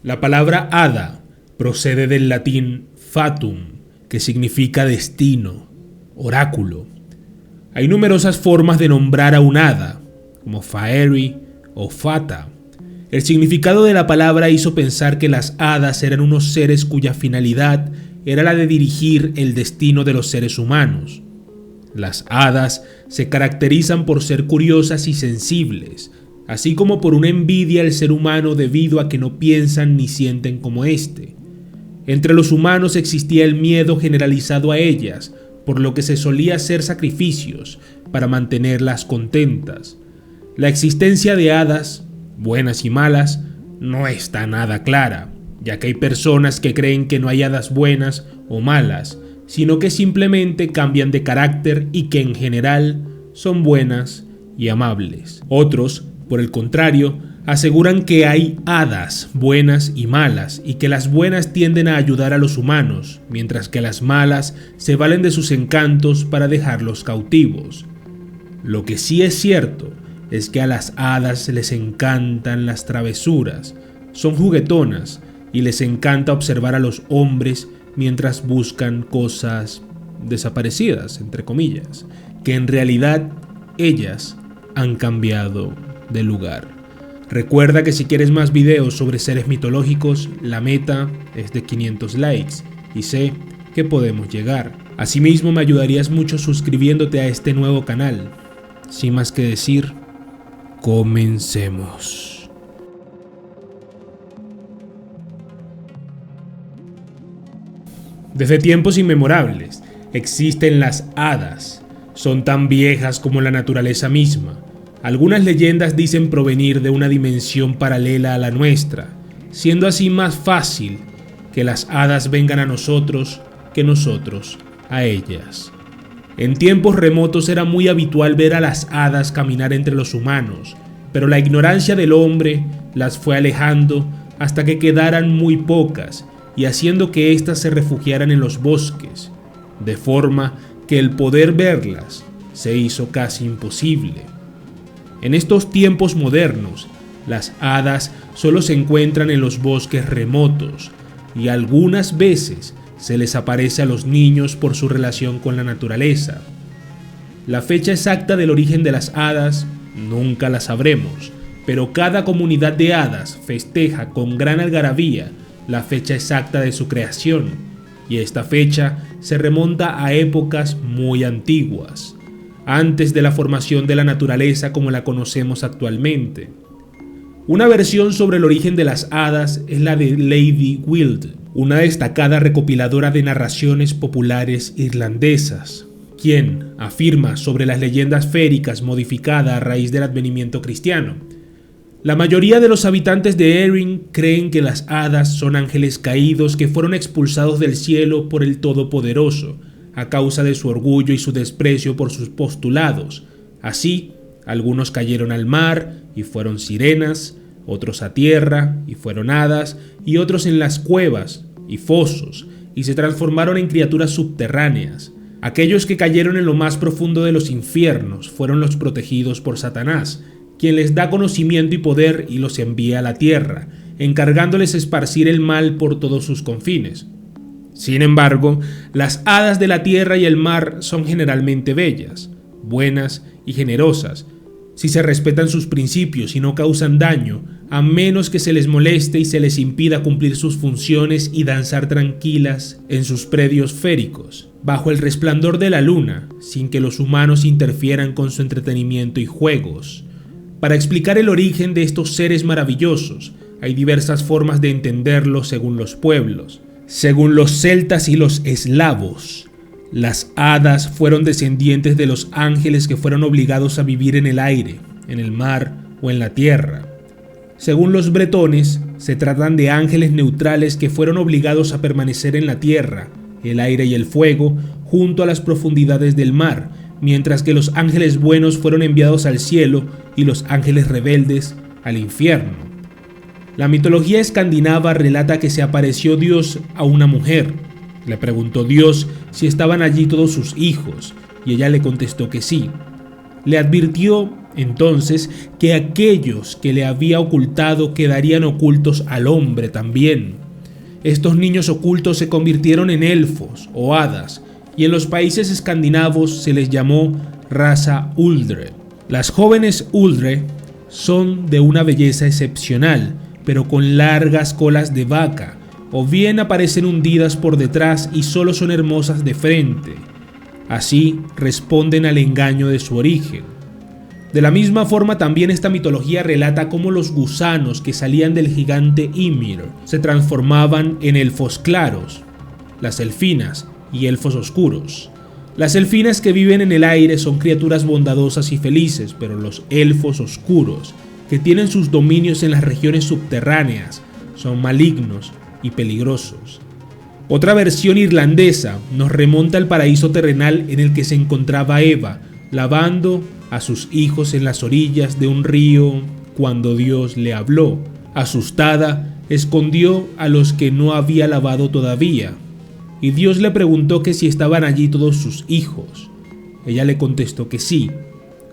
La palabra hada procede del latín fatum, que significa destino, oráculo. Hay numerosas formas de nombrar a un hada, como faerie o fata. El significado de la palabra hizo pensar que las hadas eran unos seres cuya finalidad era la de dirigir el destino de los seres humanos. Las hadas se caracterizan por ser curiosas y sensibles, así como por una envidia al ser humano debido a que no piensan ni sienten como éste. Entre los humanos existía el miedo generalizado a ellas, por lo que se solía hacer sacrificios para mantenerlas contentas. La existencia de hadas, buenas y malas, no está nada clara, ya que hay personas que creen que no hay hadas buenas o malas, sino que simplemente cambian de carácter y que en general son buenas y amables. Otros, por el contrario, aseguran que hay hadas buenas y malas y que las buenas tienden a ayudar a los humanos, mientras que las malas se valen de sus encantos para dejarlos cautivos. Lo que sí es cierto es que a las hadas les encantan las travesuras, son juguetonas y les encanta observar a los hombres mientras buscan cosas desaparecidas, entre comillas, que en realidad ellas han cambiado de lugar. Recuerda que si quieres más videos sobre seres mitológicos, la meta es de 500 likes y sé que podemos llegar. Asimismo, me ayudarías mucho suscribiéndote a este nuevo canal. Sin más que decir, comencemos. Desde tiempos inmemorables existen las hadas. Son tan viejas como la naturaleza misma. Algunas leyendas dicen provenir de una dimensión paralela a la nuestra, siendo así más fácil que las hadas vengan a nosotros que nosotros a ellas. En tiempos remotos era muy habitual ver a las hadas caminar entre los humanos, pero la ignorancia del hombre las fue alejando hasta que quedaran muy pocas y haciendo que éstas se refugiaran en los bosques, de forma que el poder verlas se hizo casi imposible. En estos tiempos modernos, las hadas solo se encuentran en los bosques remotos y algunas veces se les aparece a los niños por su relación con la naturaleza. La fecha exacta del origen de las hadas nunca la sabremos, pero cada comunidad de hadas festeja con gran algarabía la fecha exacta de su creación, y esta fecha se remonta a épocas muy antiguas, antes de la formación de la naturaleza como la conocemos actualmente. Una versión sobre el origen de las hadas es la de Lady Wild, una destacada recopiladora de narraciones populares irlandesas, quien afirma sobre las leyendas féricas modificada a raíz del advenimiento cristiano. La mayoría de los habitantes de Erin creen que las hadas son ángeles caídos que fueron expulsados del cielo por el Todopoderoso, a causa de su orgullo y su desprecio por sus postulados. Así, algunos cayeron al mar y fueron sirenas, otros a tierra y fueron hadas, y otros en las cuevas y fosos, y se transformaron en criaturas subterráneas. Aquellos que cayeron en lo más profundo de los infiernos fueron los protegidos por Satanás, quien les da conocimiento y poder y los envía a la tierra, encargándoles esparcir el mal por todos sus confines. Sin embargo, las hadas de la tierra y el mar son generalmente bellas, buenas y generosas, si se respetan sus principios y no causan daño, a menos que se les moleste y se les impida cumplir sus funciones y danzar tranquilas en sus predios féricos, bajo el resplandor de la luna, sin que los humanos interfieran con su entretenimiento y juegos. Para explicar el origen de estos seres maravillosos, hay diversas formas de entenderlo según los pueblos. Según los celtas y los eslavos, las hadas fueron descendientes de los ángeles que fueron obligados a vivir en el aire, en el mar o en la tierra. Según los bretones, se tratan de ángeles neutrales que fueron obligados a permanecer en la tierra, el aire y el fuego, junto a las profundidades del mar, mientras que los ángeles buenos fueron enviados al cielo y los ángeles rebeldes al infierno. La mitología escandinava relata que se apareció Dios a una mujer. Le preguntó Dios si estaban allí todos sus hijos, y ella le contestó que sí. Le advirtió entonces que aquellos que le había ocultado quedarían ocultos al hombre también. Estos niños ocultos se convirtieron en elfos o hadas, y en los países escandinavos se les llamó raza Uldre. Las jóvenes Uldre son de una belleza excepcional, pero con largas colas de vaca, o bien aparecen hundidas por detrás y solo son hermosas de frente. Así responden al engaño de su origen. De la misma forma, también esta mitología relata cómo los gusanos que salían del gigante Ymir se transformaban en elfos claros, las elfinas y elfos oscuros. Las elfinas que viven en el aire son criaturas bondadosas y felices, pero los elfos oscuros, que tienen sus dominios en las regiones subterráneas, son malignos y peligrosos. Otra versión irlandesa nos remonta al paraíso terrenal en el que se encontraba Eva, lavando a sus hijos en las orillas de un río cuando Dios le habló. Asustada, escondió a los que no había lavado todavía, y Dios le preguntó que si estaban allí todos sus hijos. Ella le contestó que sí.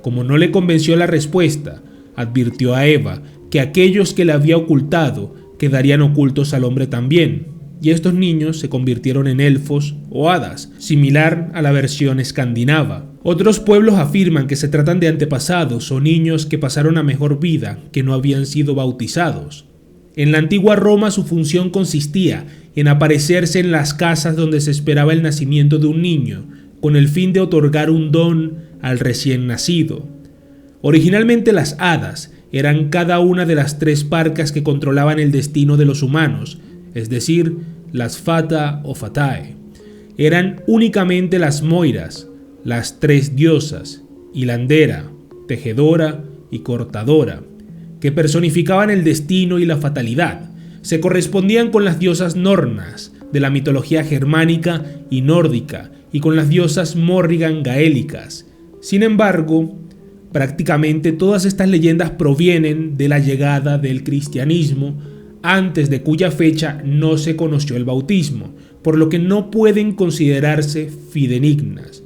Como no le convenció la respuesta, advirtió a Eva que aquellos que le había ocultado quedarían ocultos al hombre también, y estos niños se convirtieron en elfos o hadas, similar a la versión escandinava. Otros pueblos afirman que se tratan de antepasados o niños que pasaron a mejor vida, que no habían sido bautizados. En la antigua Roma su función consistía en aparecerse en las casas donde se esperaba el nacimiento de un niño, con el fin de otorgar un don al recién nacido. Originalmente las hadas eran cada una de las 3 parcas que controlaban el destino de los humanos, es decir, las Fata o Fatae. Eran únicamente las Moiras, las 3 diosas, hilandera, tejedora y cortadora, que personificaban el destino y la fatalidad. Se correspondían con las diosas nornas de la mitología germánica y nórdica y con las diosas Morrigan gaélicas. Sin embargo, prácticamente todas estas leyendas provienen de la llegada del cristianismo, antes de cuya fecha no se conoció el bautismo, por lo que no pueden considerarse fidedignas.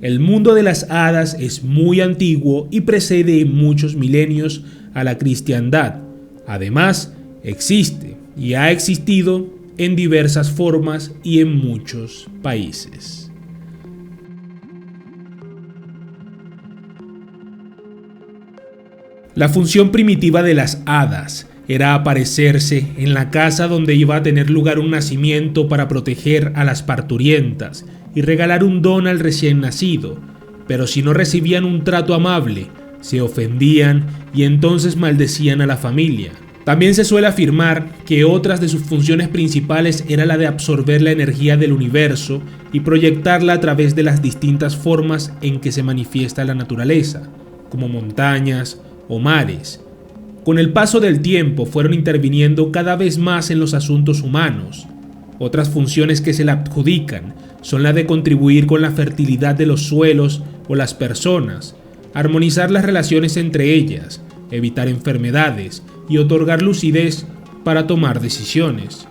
El mundo de las hadas es muy antiguo y precede muchos milenios a la cristiandad. Además, existe y ha existido en diversas formas y en muchos países. La función primitiva de las hadas era aparecerse en la casa donde iba a tener lugar un nacimiento para proteger a las parturientas y regalar un don al recién nacido, pero si no recibían un trato amable, se ofendían y entonces maldecían a la familia. También se suele afirmar que otras de sus funciones principales era la de absorber la energía del universo y proyectarla a través de las distintas formas en que se manifiesta la naturaleza, como montañas o mares. Con el paso del tiempo fueron interviniendo cada vez más en los asuntos humanos. Otras funciones que se le adjudican son la de contribuir con la fertilidad de los suelos o las personas, armonizar las relaciones entre ellas, evitar enfermedades y otorgar lucidez para tomar decisiones.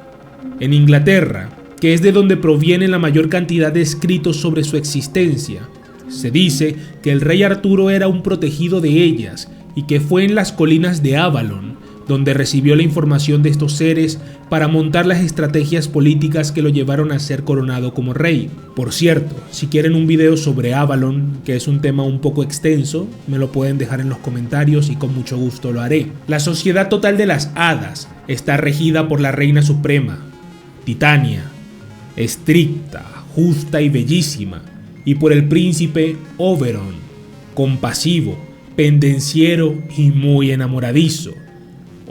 En Inglaterra, que es de donde proviene la mayor cantidad de escritos sobre su existencia, se dice que el rey Arturo era un protegido de ellas y que fue en las colinas de Avalon donde recibió la información de estos seres para montar las estrategias políticas que lo llevaron a ser coronado como rey. Por cierto, si quieren un video sobre Avalon, que es un tema un poco extenso, me lo pueden dejar en los comentarios y con mucho gusto lo haré. La sociedad total de las hadas está regida por la reina suprema, Titania, estricta, justa y bellísima, y por el príncipe Oberon, compasivo, pendenciero y muy enamoradizo.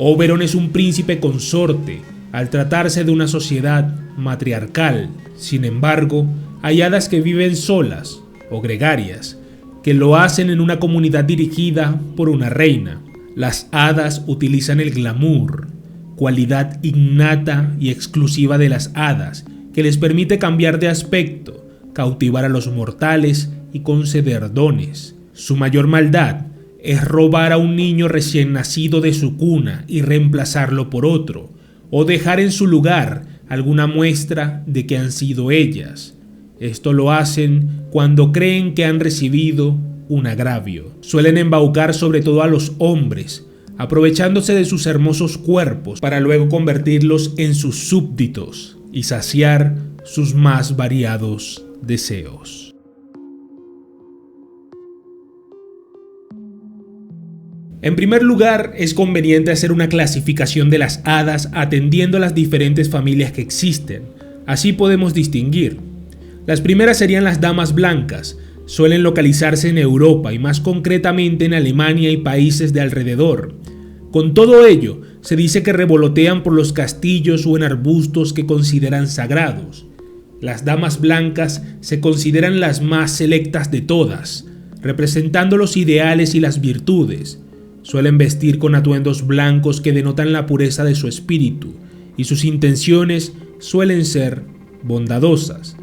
Oberon es un príncipe consorte al tratarse de una sociedad matriarcal. Sin embargo, hay hadas que viven solas o gregarias, que lo hacen en una comunidad dirigida por una reina. Las hadas utilizan el glamour, cualidad innata y exclusiva de las hadas, que les permite cambiar de aspecto, cautivar a los mortales y conceder dones. Su mayor maldad es robar a un niño recién nacido de su cuna y reemplazarlo por otro, o dejar en su lugar alguna muestra de que han sido ellas. Esto lo hacen cuando creen que han recibido un agravio. Suelen embaucar sobre todo a los hombres, aprovechándose de sus hermosos cuerpos para luego convertirlos en sus súbditos y saciar sus más variados deseos. En primer lugar, es conveniente hacer una clasificación de las hadas atendiendo a las diferentes familias que existen. Así podemos distinguir. Las primeras serían las damas blancas. Suelen localizarse en Europa y más concretamente en Alemania y países de alrededor. Con todo ello, se dice que revolotean por los castillos o en arbustos que consideran sagrados. Las damas blancas se consideran las más selectas de todas, representando los ideales y las virtudes. Suelen vestir con atuendos blancos que denotan la pureza de su espíritu, y sus intenciones suelen ser bondadosas.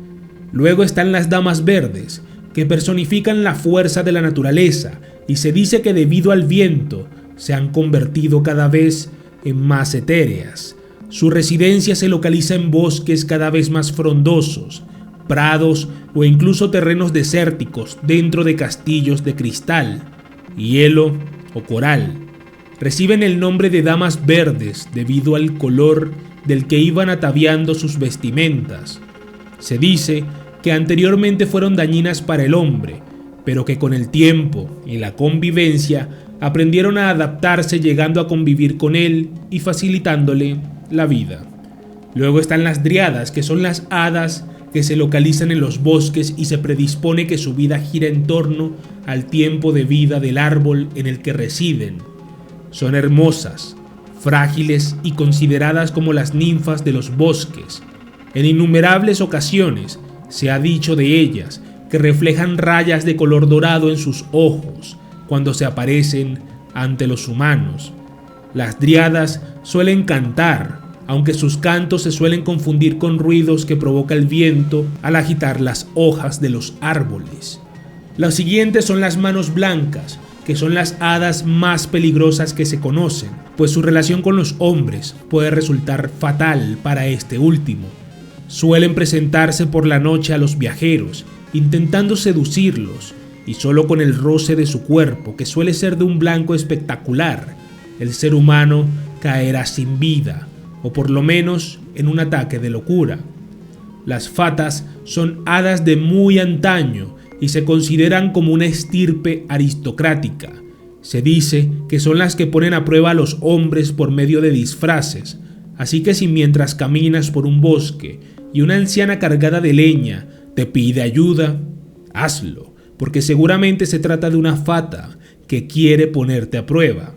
Luego están las damas verdes, que personifican la fuerza de la naturaleza, y se dice que debido al viento se han convertido cada vez en más etéreas. Su residencia se localiza en bosques cada vez más frondosos, prados o incluso terrenos desérticos dentro de castillos de cristal, hielo o coral. Reciben el nombre de damas verdes debido al color del que iban ataviando sus vestimentas. Se dice que anteriormente fueron dañinas para el hombre, pero que con el tiempo y la convivencia aprendieron a adaptarse, llegando a convivir con él y facilitándole la vida. Luego están las dríadas, que son las hadas que se localizan en los bosques y se predispone que su vida gira en torno al tiempo de vida del árbol en el que residen. Son hermosas, frágiles y consideradas como las ninfas de los bosques. En innumerables ocasiones se ha dicho de ellas que reflejan rayas de color dorado en sus ojos cuando se aparecen ante los humanos. Las dríadas suelen cantar, aunque sus cantos se suelen confundir con ruidos que provoca el viento al agitar las hojas de los árboles. Las siguientes son las manos blancas, que son las hadas más peligrosas que se conocen, pues su relación con los hombres puede resultar fatal para este último. Suelen presentarse por la noche a los viajeros, intentando seducirlos, y solo con el roce de su cuerpo, que suele ser de un blanco espectacular, el ser humano caerá sin vida, o por lo menos en un ataque de locura. Las fatas son hadas de muy antaño y se consideran como una estirpe aristocrática. Se dice que son las que ponen a prueba a los hombres por medio de disfraces, así que si mientras caminas por un bosque y una anciana cargada de leña te pide ayuda, hazlo, porque seguramente se trata de una fata que quiere ponerte a prueba.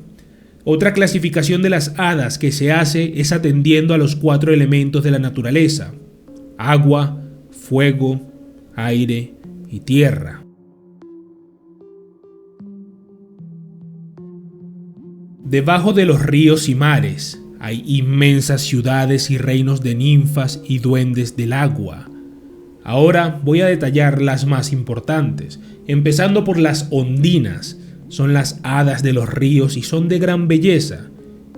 Otra clasificación de las hadas que se hace es atendiendo a los 4 elementos de la naturaleza: agua, fuego, aire y tierra. Debajo de los ríos y mares hay inmensas ciudades y reinos de ninfas y duendes del agua. Ahora voy a detallar las más importantes, empezando por las ondinas. Son las hadas de los ríos y son de gran belleza.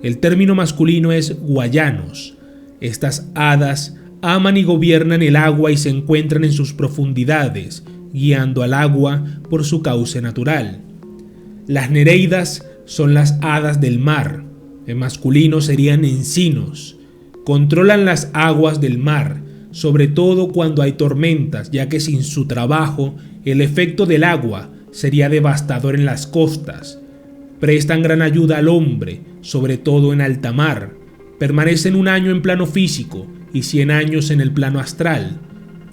El término masculino es guayanos. Estas hadas aman y gobiernan el agua y se encuentran en sus profundidades, guiando al agua por su cauce natural. Las nereidas son las hadas del mar. En masculino serían encinos. Controlan las aguas del mar, sobre todo cuando hay tormentas, ya que sin su trabajo el efecto del agua sería devastador en las costas. Prestan gran ayuda al hombre, sobre todo en alta mar. Permanecen 1 año en plano físico y 100 años en el plano astral.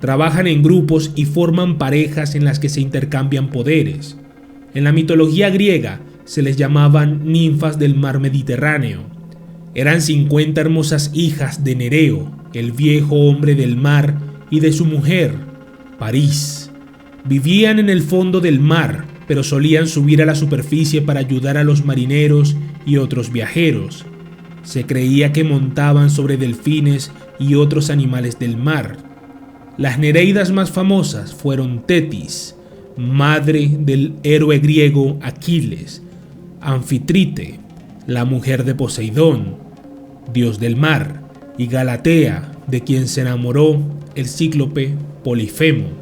Trabajan en grupos y forman parejas en las que se intercambian poderes. En la mitología griega se les llamaban ninfas del mar Mediterráneo. Eran 50 hermosas hijas de Nereo, el viejo hombre del mar, y de su mujer, París. Vivían en el fondo del mar, pero solían subir a la superficie para ayudar a los marineros y otros viajeros. Se creía que montaban sobre delfines y otros animales del mar. Las nereidas más famosas fueron Tetis, madre del héroe griego Aquiles; Anfitrite, la mujer de Poseidón, dios del mar; y Galatea, de quien se enamoró el cíclope Polifemo.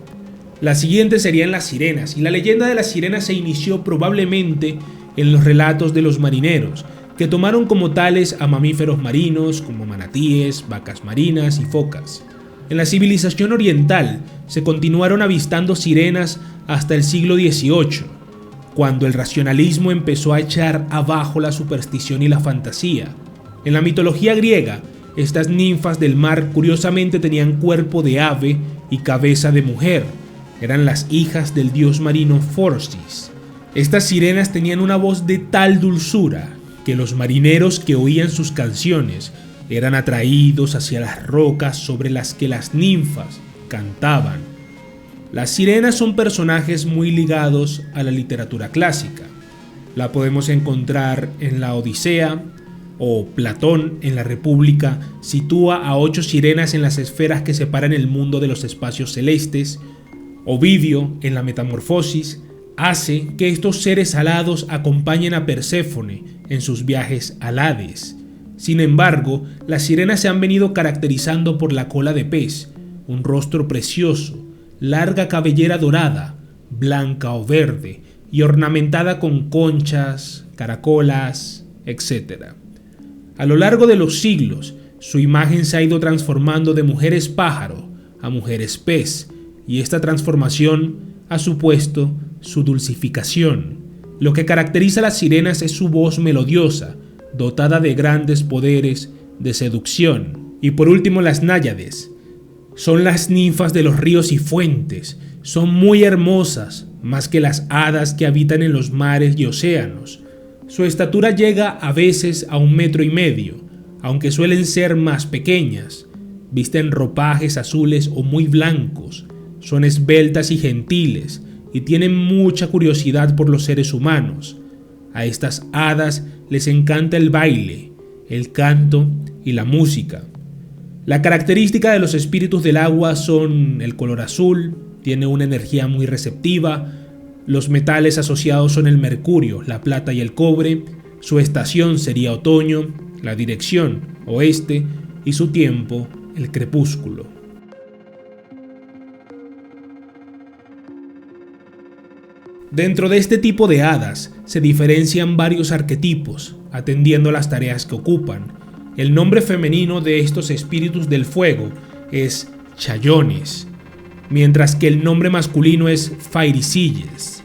Las siguientes serían las sirenas, y la leyenda de las sirenas se inició probablemente en los relatos de los marineros, que tomaron como tales a mamíferos marinos como manatíes, vacas marinas y focas. En la civilización oriental se continuaron avistando sirenas hasta el siglo XVIII, cuando el racionalismo empezó a echar abajo la superstición y la fantasía. En la mitología griega, estas ninfas del mar curiosamente tenían cuerpo de ave y cabeza de mujer. Eran las hijas del dios marino Phorcys. Estas sirenas tenían una voz de tal dulzura que los marineros que oían sus canciones eran atraídos hacia las rocas sobre las que las ninfas cantaban. Las sirenas son personajes muy ligados a la literatura clásica. La podemos encontrar en la Odisea, o Platón en la República sitúa a 8 sirenas en las esferas que separan el mundo de los espacios celestes. Ovidio, en la Metamorfosis, hace que estos seres alados acompañen a Perséfone en sus viajes al Hades. Sin embargo, las sirenas se han venido caracterizando por la cola de pez, un rostro precioso, larga cabellera dorada, blanca o verde y ornamentada con conchas, caracolas, etc. A lo largo de los siglos, su imagen se ha ido transformando de mujeres pájaro a mujeres pez, y esta transformación ha supuesto su dulcificación. Lo que caracteriza a las sirenas es su voz melodiosa, dotada de grandes poderes de seducción. Y por último, las náyades. Son las ninfas de los ríos y fuentes. Son muy hermosas, más que las hadas que habitan en los mares y océanos. Su estatura llega a veces a 1,5 metros, aunque suelen ser más pequeñas. Visten ropajes azules o muy blancos. Son esbeltas y gentiles, y tienen mucha curiosidad por los seres humanos. A estas hadas les encanta el baile, el canto y la música. La característica de los espíritus del agua son el color azul, tiene una energía muy receptiva. Los metales asociados son el mercurio, la plata y el cobre. Su estación sería otoño, la dirección oeste y su tiempo el crepúsculo. Dentro de este tipo de hadas se diferencian varios arquetipos, atendiendo a las tareas que ocupan. El nombre femenino de estos espíritus del fuego es chayones, mientras que el nombre masculino es fairicilles.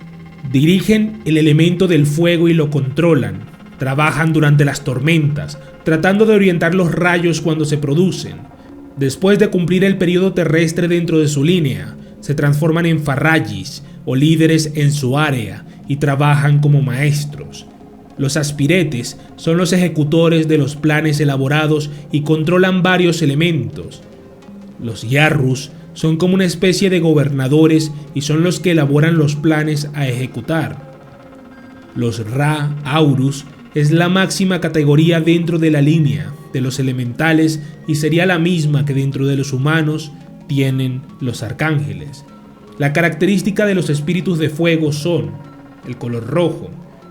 Dirigen el elemento del fuego y lo controlan. Trabajan durante las tormentas, tratando de orientar los rayos cuando se producen. Después de cumplir el periodo terrestre dentro de su línea, se transforman en farrayis o líderes en su área y trabajan como maestros. Los aspiretes son los ejecutores de los planes elaborados y controlan varios elementos. Los yarrus son como una especie de gobernadores y son los que elaboran los planes a ejecutar. Los Ra Aurus es la máxima categoría dentro de la línea de los elementales y sería la misma que dentro de los humanos tienen los arcángeles. La característica de los espíritus de fuego son el color rojo,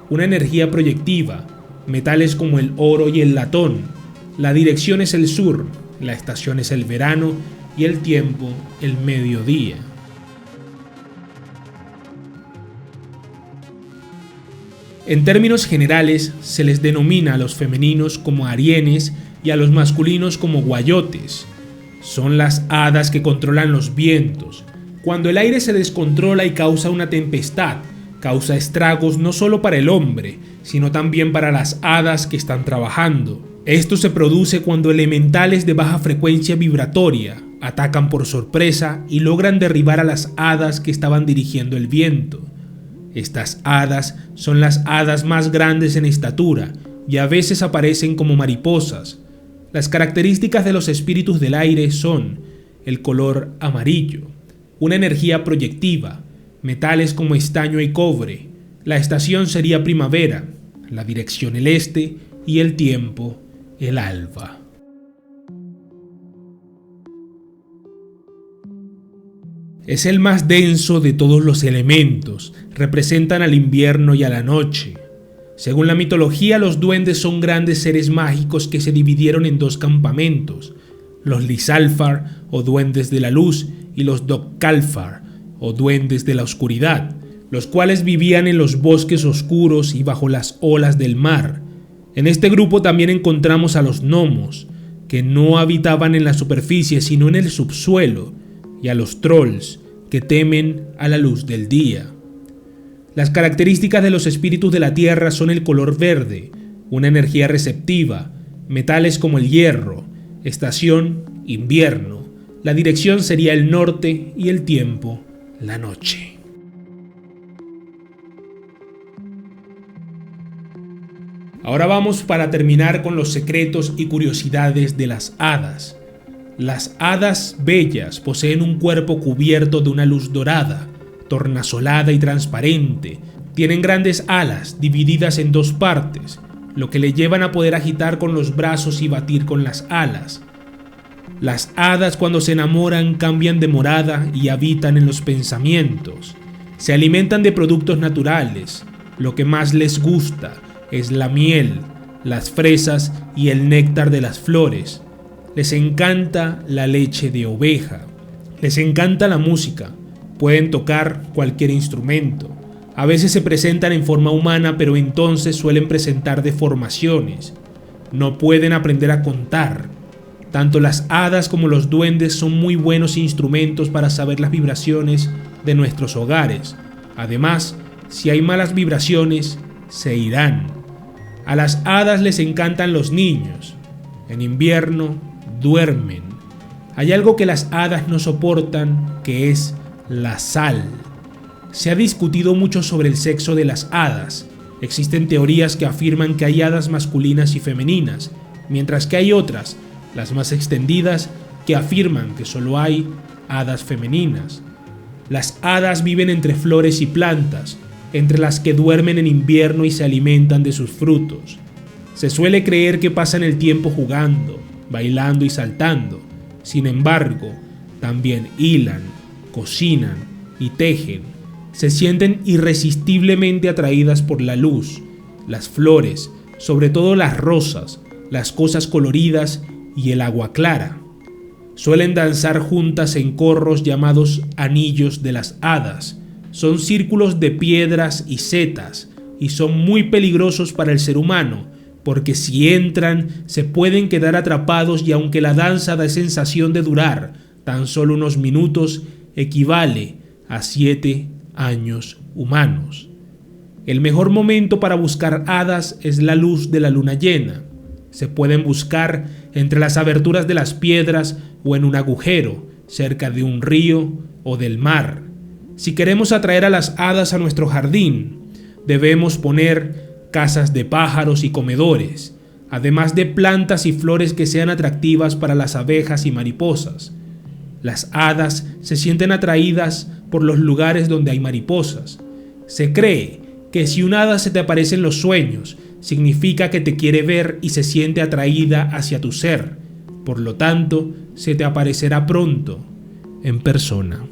una energía proyectiva, metales como el oro y el latón. La dirección es el sur, la estación es el verano y el tiempo el mediodía. En términos generales, se les denomina a los femeninos como arienes y a los masculinos como guayotes. Son las hadas que controlan los vientos. Cuando el aire se descontrola y causa una tempestad, causa estragos no solo para el hombre, sino también para las hadas que están trabajando. Esto se produce cuando elementales de baja frecuencia vibratoria atacan por sorpresa y logran derribar a las hadas que estaban dirigiendo el viento. Estas hadas son las hadas más grandes en estatura y a veces aparecen como mariposas. Las características de los espíritus del aire son el color amarillo, una energía proyectiva, metales como estaño y cobre. La estación sería primavera, la dirección el este y el tiempo el alba. Es el más denso de todos los elementos, representan al invierno y a la noche. Según la mitología, los duendes son grandes seres mágicos que se dividieron en 2 campamentos, los Lizalfar o duendes de la luz y los Dog-Kalfar o duendes de la oscuridad, los cuales vivían en los bosques oscuros y bajo las olas del mar. En este grupo también encontramos a los gnomos, que no habitaban en la superficie sino en el subsuelo, y a los trolls, que temen a la luz del día. Las características de los espíritus de la tierra son el color verde, una energía receptiva, metales como el hierro, estación, invierno, la dirección sería el norte y el tiempo, la noche. Ahora vamos para terminar con los secretos y curiosidades de las hadas. Las hadas bellas poseen un cuerpo cubierto de una luz dorada, tornasolada y transparente. Tienen grandes alas divididas en dos partes, lo que le llevan a poder agitar con los brazos y batir con las alas. Las hadas cuando se enamoran cambian de morada y habitan en los pensamientos. Se alimentan de productos naturales. Lo que más les gusta es la miel, las fresas y el néctar de las flores. Les encanta la leche de oveja. Les encanta la música. Pueden tocar cualquier instrumento. A veces se presentan en forma humana, pero entonces suelen presentar deformaciones. No pueden aprender a contar. Tanto las hadas como los duendes son muy buenos instrumentos para saber las vibraciones de nuestros hogares. Además, si hay malas vibraciones, se irán. A las hadas les encantan los niños. En invierno, duermen. Hay algo que las hadas no soportan, que es la sal. Se ha discutido mucho sobre el sexo de las hadas. Existen teorías que afirman que hay hadas masculinas y femeninas, mientras que hay otras, las más extendidas, que afirman que solo hay hadas femeninas. Las hadas viven entre flores y plantas, entre las que duermen en invierno y se alimentan de sus frutos. Se suele creer que pasan el tiempo jugando, bailando y saltando. Sin embargo, también hilan, cocinan y tejen. Se sienten irresistiblemente atraídas por la luz, las flores, sobre todo las rosas, las cosas coloridas y el agua clara. Suelen danzar juntas en corros llamados anillos de las hadas. Son círculos de piedras y setas y son muy peligrosos para el ser humano, porque si entran se pueden quedar atrapados y aunque la danza da sensación de durar tan solo unos minutos, equivale a 7 años humanos. El mejor momento para buscar hadas es la luz de la luna llena. Se pueden buscar entre las aberturas de las piedras o en un agujero, cerca de un río o del mar. Si queremos atraer a las hadas a nuestro jardín, debemos poner casas de pájaros y comedores, además de plantas y flores que sean atractivas para las abejas y mariposas. Las hadas se sienten atraídas por los lugares donde hay mariposas. Se cree que si una hada se te aparece en los sueños, significa que te quiere ver y se siente atraída hacia tu ser. Por lo tanto, se te aparecerá pronto en persona.